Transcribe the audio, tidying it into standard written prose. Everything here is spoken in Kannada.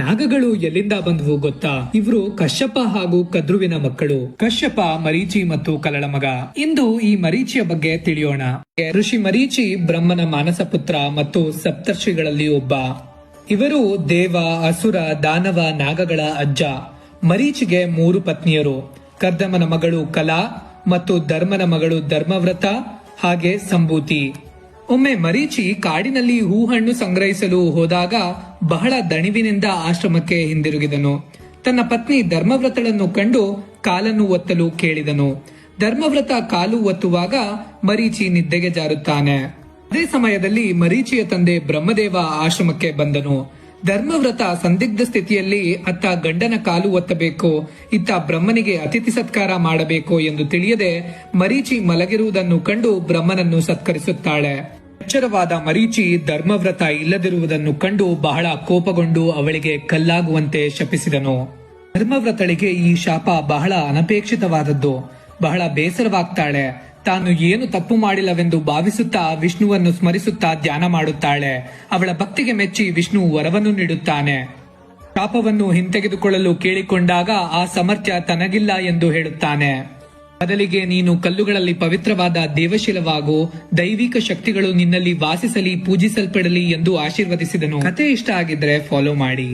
ನಾಗಗಳು ಎಲ್ಲಿಂದ ಬಂದವು ಗೊತ್ತಾ? ಇವರು ಕಶ್ಯಪ ಹಾಗೂ ಕದ್ರುವಿನ ಮಕ್ಕಳು. ಕಶ್ಯಪ ಮರೀಚಿ ಮತ್ತು ಕಲಳ ಮಗ. ಇಂದು ಈ ಮರೀಚಿಯ ಬಗ್ಗೆ ತಿಳಿಯೋಣ. ಋಷಿ ಮರೀಚಿ ಬ್ರಹ್ಮನ ಮಾನಸ ಪುತ್ರ ಮತ್ತು ಸಪ್ತರ್ಷಿಗಳಲ್ಲಿ ಒಬ್ಬ. ಇವರು ದೇವ, ಅಸುರ, ದಾನವ, ನಾಗಗಳ ಅಜ್ಜ. ಮರೀಚಿಗೆ 3 ಪತ್ನಿಯರು. ಕರ್ದಮನ ಮಗಳು ಕಲಾ ಮತ್ತು ಧರ್ಮನ ಮಗಳು ಧರ್ಮವ್ರತ ಹಾಗೆ ಸಂಭೂತಿ. ಒಮ್ಮೆ ಮರೀಚಿ ಕಾಡಿನಲ್ಲಿ ಹೂಹಣ್ಣು ಸಂಗ್ರಹಿಸಲು ಹೋದಾಗ ಬಹಳ ದಣಿವಿನಿಂದ ಆಶ್ರಮಕ್ಕೆ ಹಿಂದಿರುಗಿದನು. ತನ್ನ ಪತ್ನಿ ಧರ್ಮವ್ರತಳನ್ನು ಕಂಡು ಕಾಲನ್ನು ಒತ್ತಲು ಕೇಳಿದನು. ಧರ್ಮವ್ರತ ಕಾಲು ಒತ್ತುವಾಗ ಮರೀಚಿ ನಿದ್ದೆಗೆ ಜಾರುತ್ತಾನೆ. ಅದೇ ಸಮಯದಲ್ಲಿ ಮರೀಚಿಯ ತಂದೆ ಬ್ರಹ್ಮದೇವ ಆಶ್ರಮಕ್ಕೆ ಬಂದನು. ಧರ್ಮವ್ರತ ಸಂದಿಗ್ಧ ಸ್ಥಿತಿಯಲ್ಲಿ ಅತ್ತ ಗಂಡನ ಕಾಲು ಒತ್ತಬೇಕು, ಇತ್ತ ಬ್ರಹ್ಮನಿಗೆ ಅತಿಥಿ ಸತ್ಕಾರ ಮಾಡಬೇಕು ಎಂದು ತಿಳಿಯದೆ ಮರೀಚಿ ಮಲಗಿರುವುದನ್ನು ಕಂಡು ಬ್ರಹ್ಮನನ್ನು ಸತ್ಕರಿಸುತ್ತಾಳೆ. ಎಚ್ಚರವಾದ ಮರೀಚಿ ಧರ್ಮವ್ರತ ಇಲ್ಲದಿರುವುದನ್ನು ಕಂಡು ಬಹಳ ಕೋಪಗೊಂಡು ಅವಳಿಗೆ ಕಲ್ಲಾಗುವಂತೆ ಶಪಿಸಿದನು. ಧರ್ಮವ್ರತಳಿಗೆ ಈ ಶಾಪ ಬಹಳ ಅನಪೇಕ್ಷಿತವಾದದ್ದು. ಬಹಳ ಬೇಸರವಾಗ್ತಾಳೆ. ತಾನು ಏನು ತಪ್ಪು ಮಾಡಿಲ್ಲವೆಂದು ಭಾವಿಸುತ್ತಾ ವಿಷ್ಣುವನ್ನು ಸ್ಮರಿಸುತ್ತಾ ಧ್ಯಾನ ಮಾಡುತ್ತಾಳೆ. ಅವಳ ಭಕ್ತಿಗೆ ಮೆಚ್ಚಿ ವಿಷ್ಣು ವರವನ್ನು ನೀಡುತ್ತಾನೆ. ಶಾಪವನ್ನು ಹಿಂತೆಗೆದುಕೊಳ್ಳಲು ಕೇಳಿಕೊಂಡಾಗ ಆ ಸಾಮರ್ಥ್ಯ ತನಗಿಲ್ಲ ಎಂದು ಹೇಳುತ್ತಾನೆ. ಬದಲಿಗೆ ನೀನು ಕಲ್ಲುಗಳಲ್ಲಿ ಪವಿತ್ರವಾದ ದೇವಶಿಲವಾಗು, ದೈವಿಕ ಶಕ್ತಿಗಳು ನಿನ್ನಲ್ಲಿ ವಾಸಿಸಲಿ, ಪೂಜಿಸಲ್ಪಡಲಿ ಎಂದು ಆಶೀರ್ವದಿಸಿದನು. ಕತೆ ಇಷ್ಟ ಆಗಿದ್ರೆ ಫಾಲೋ ಮಾಡಿ.